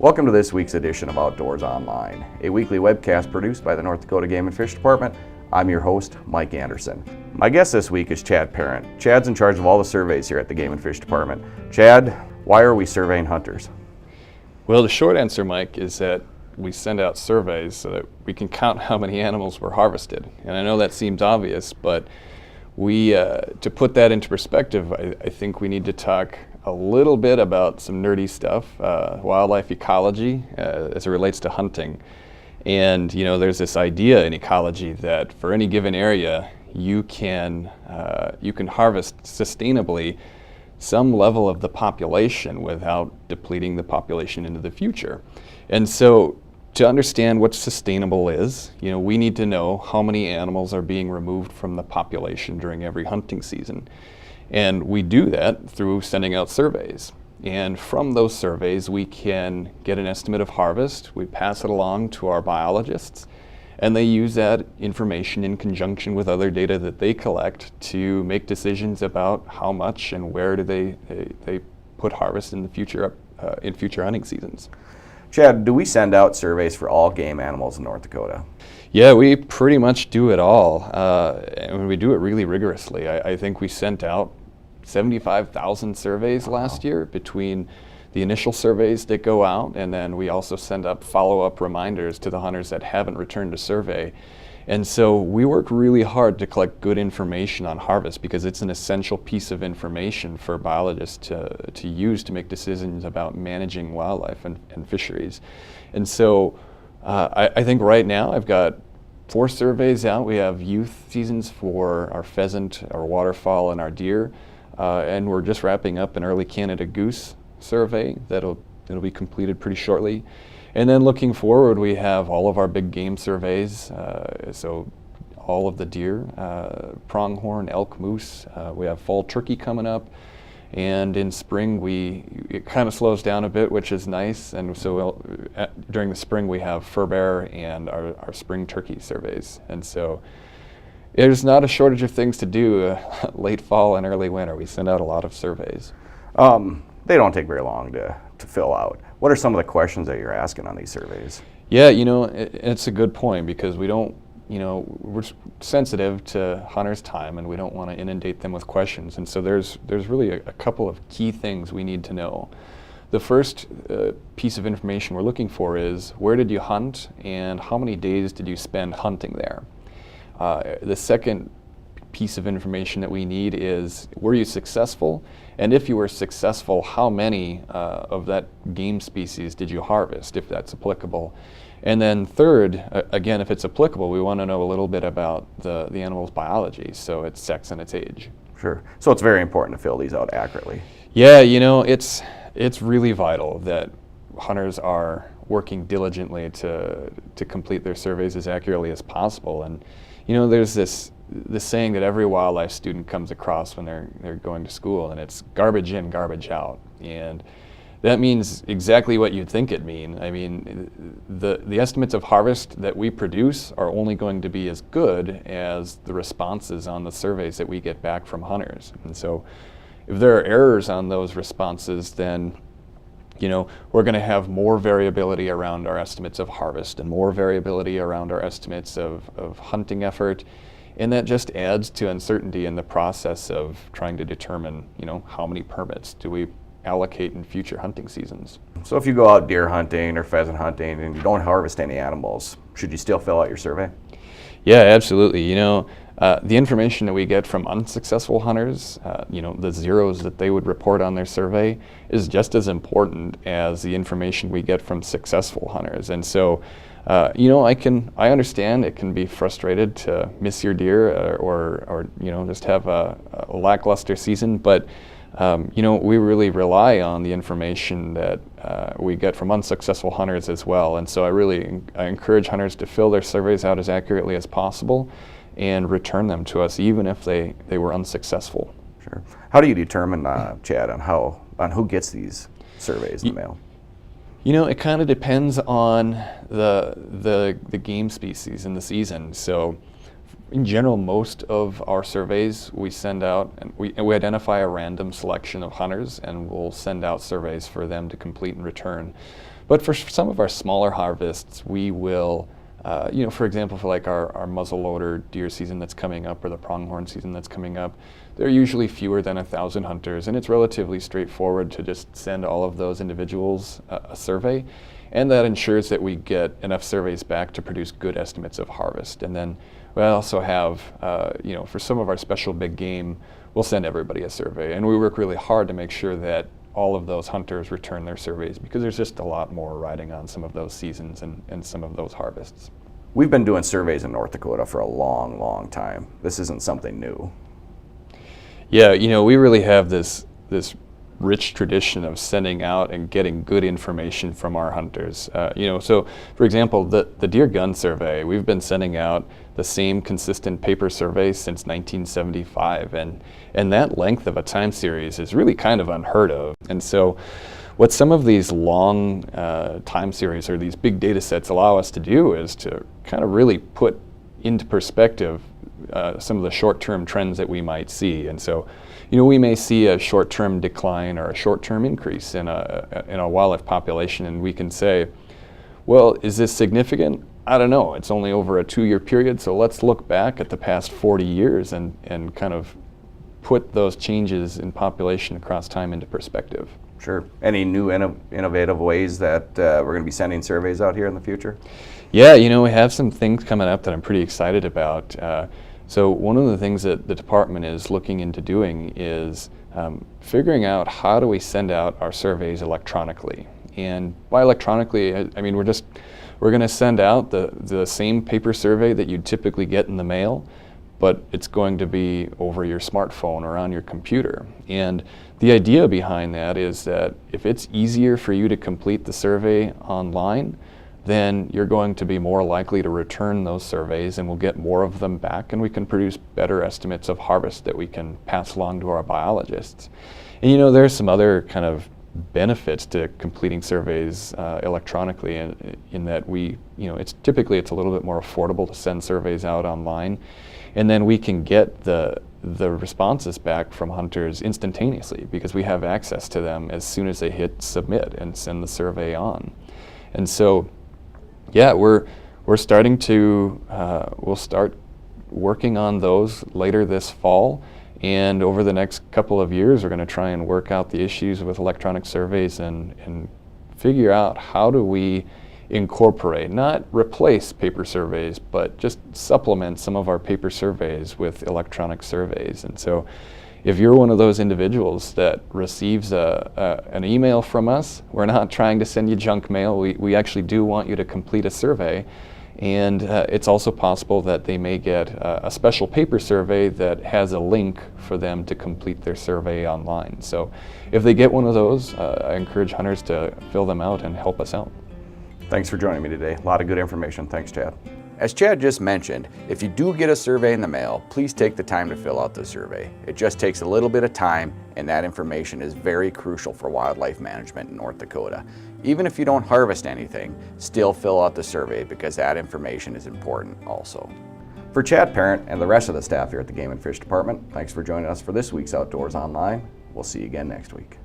Welcome to this week's edition of Outdoors Online, a weekly webcast produced by the North Dakota Game and Fish Department. I'm your host, Mike Anderson. My guest this week is Chad Parent. Chad's in charge of all the surveys here at the Game and Fish Department. Chad, why are we surveying hunters? Well, the short answer, Mike, is that we send out surveys so that we can count how many animals were harvested. And I know that seems obvious, but to put that into perspective, I think we need to talk a little bit about some nerdy stuff, wildlife ecology as it relates to hunting. And there's this idea in ecology that for any given area, you can harvest sustainably some level of the population without depleting the population into the future. And so to understand what sustainable is, we need to know how many animals are being removed from the population during every hunting season. And we do that through sending out surveys. And from those surveys, we can get an estimate of harvest. We pass it along to our biologists, and they use that information in conjunction with other data that they collect to make decisions about how much and where do they put harvest in the future in future hunting seasons. Chad, do we send out surveys for all game animals in North Dakota? Yeah, we pretty much do it all, and we do it really rigorously. I think we sent out 75,000 surveys last year between the initial surveys that go out, and then we also send up follow-up reminders to the hunters that haven't returned a survey. And so we work really hard to collect good information on harvest because it's an essential piece of information for biologists to use to make decisions about managing wildlife and fisheries. And so I think right now I've got 4 surveys out. We have youth seasons for our pheasant, our waterfowl, and our deer. And we're just wrapping up an early Canada goose survey that'll be completed pretty shortly. And then looking forward, we have all of our big game surveys, so all of the deer, pronghorn, elk, moose. We have fall turkey coming up, and in spring it kind of slows down a bit, which is nice. And so during the spring we have fur bear and our spring turkey surveys. And so there's not a shortage of things to do late fall and early winter. We send out a lot of surveys. They don't take very long to fill out. What are some of the questions that you're asking on these surveys? Yeah, it's a good point because we're sensitive to hunters' time and we don't want to inundate them with questions. And so there's really a couple of key things we need to know. The first piece of information we're looking for is where did you hunt and how many days did you spend hunting there? The second piece of information that we need is were you successful? And if you were successful, how many of that game species did you harvest, if that's applicable? And then third, again, if it's applicable, we want to know a little bit about the animal's biology, so its sex and its age. Sure. So it's very important to fill these out accurately. Yeah, it's really vital that hunters are working diligently to complete their surveys as accurately as possible. And there's this saying that every wildlife student comes across when they're going to school, and it's garbage in, garbage out. And that means exactly what you'd think it mean. I mean, the estimates of harvest that we produce are only going to be as good as the responses on the surveys that we get back from hunters. And so if there are errors on those responses, then we're going to have more variability around our estimates of harvest and more variability around our estimates of hunting effort. And that just adds to uncertainty in the process of trying to determine, how many permits do we allocate in future hunting seasons. So if you go out deer hunting or pheasant hunting and you don't harvest any animals, should you still fill out your survey? Yeah, absolutely. The information that we get from unsuccessful hunters, the zeros that they would report on their survey is just as important as the information we get from successful hunters. And so, I understand it can be frustrated to miss your deer or just have a lackluster season, but we really rely on the information that we get from unsuccessful hunters as well. And so I encourage hunters to fill their surveys out as accurately as possible and return them to us even if they were unsuccessful. Sure. How do you determine, Chad, on who gets these surveys in the mail? It kind of depends on the game species and the season. So in general, most of our surveys we send out, and we identify a random selection of hunters, and we'll send out surveys for them to complete and return. But for some of our smaller harvests, we will, for example, for like our muzzleloader deer season that's coming up or the pronghorn season that's coming up, there are usually fewer than 1,000 hunters, and it's relatively straightforward to just send all of those individuals a survey, and that ensures that we get enough surveys back to produce good estimates of harvest. And then we also have, for some of our special big game, we'll send everybody a survey, and we work really hard to make sure that all of those hunters return their surveys, because there's just a lot more riding on some of those seasons and some of those harvests. We've been doing surveys in North Dakota for a long, long time. This isn't something new. Yeah, we really have this rich tradition of sending out and getting good information from our hunters. So for example, the deer gun survey, we've been sending out the same consistent paper survey since 1975, and that length of a time series is really kind of unheard of. And so what some of these long time series or these big data sets allow us to do is to kind of really put into perspective some of the short-term trends that we might see. And so, we may see a short-term decline or a short-term increase in a wildlife population, and we can say, well, is this significant? I don't know. It's only over a 2-year period, so let's look back at the past 40 years and kind of put those changes in population across time into perspective. Sure. Any new innovative ways that we're going to be sending surveys out here in the future? Yeah, we have some things coming up that I'm pretty excited about. So one of the things that the department is looking into doing is figuring out how do we send out our surveys electronically. And by electronically, I mean we're going to send out the same paper survey that you'd typically get in the mail, but it's going to be over your smartphone or on your computer. And the idea behind that is that if it's easier for you to complete the survey online, then you're going to be more likely to return those surveys, and we'll get more of them back, and we can produce better estimates of harvest that we can pass along to our biologists. And there's some other kind of benefits to completing surveys electronically in that it's typically a little bit more affordable to send surveys out online, and then we can get the responses back from hunters instantaneously because we have access to them as soon as they hit submit and send the survey on. And so yeah, we're starting to we'll start working on those later this fall, and over the next couple of years we're going to try and work out the issues with electronic surveys and figure out how do we incorporate, not replace paper surveys, but just supplement some of our paper surveys with electronic surveys. And so if you're one of those individuals that receives an email from us, we're not trying to send you junk mail. We actually do want you to complete a survey. And it's also possible that they may get a special paper survey that has a link for them to complete their survey online. So if they get one of those, I encourage hunters to fill them out and help us out. Thanks for joining me today. A lot of good information. Thanks, Chad. As Chad just mentioned, if you do get a survey in the mail, please take the time to fill out the survey. It just takes a little bit of time, and that information is very crucial for wildlife management in North Dakota. Even if you don't harvest anything, still fill out the survey because that information is important also. For Chad Parent and the rest of the staff here at the Game and Fish Department, thanks for joining us for this week's Outdoors Online. We'll see you again next week.